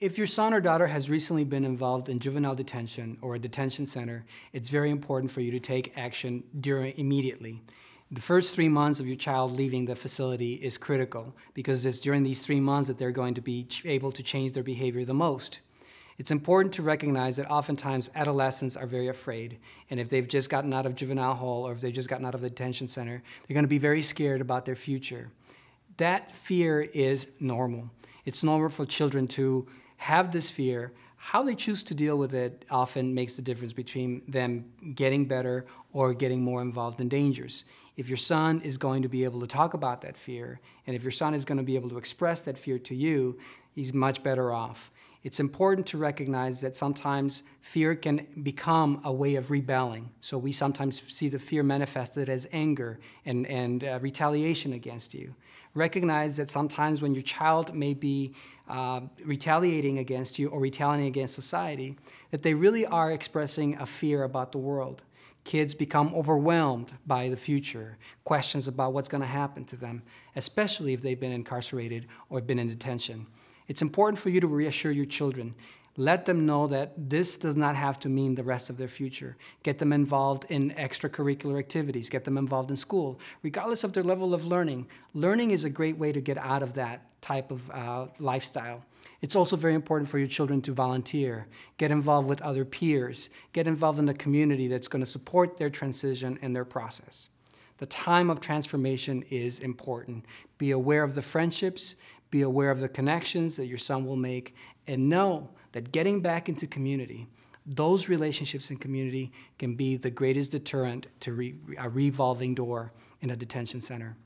If your son or daughter has recently been involved in juvenile detention or a detention center, it's very important for you to take action immediately. The first 3 months of your child leaving the facility is critical because it's during these 3 months that they're going to be able to change their behavior the most. It's important to recognize that oftentimes adolescents are very afraid, and if they've just gotten out of Juvenile Hall or if they've just gotten out of the detention center, they're going to be very scared about their future. That fear is normal. It's normal for children to have this fear. How they choose to deal with it often makes the difference between them getting better or getting more involved in dangers. If your son is going to be able to talk about that fear, and if your son is going to be able to express that fear to you, he's much better off. It's important to recognize that sometimes fear can become a way of rebelling. So we sometimes see the fear manifested as anger and retaliation against you. Recognize that sometimes when your child may be retaliating against you or retaliating against society, that they really are expressing a fear about the world. Kids become overwhelmed by the future, questions about what's going to happen to them, especially if they've been incarcerated or been in detention. It's important for you to reassure your children. Let them know that this does not have to mean the rest of their future. Get them involved in extracurricular activities. Get them involved in school, regardless of their level of learning. Learning is a great way to get out of that type of lifestyle. It's also very important for your children to volunteer, get involved with other peers, get involved in a community that's going to support their transition and their process. The time of transformation is important. Be aware of the friendships, be aware of the connections that your son will make, and know that getting back into community, those relationships in community can be the greatest deterrent to a revolving door in a detention center.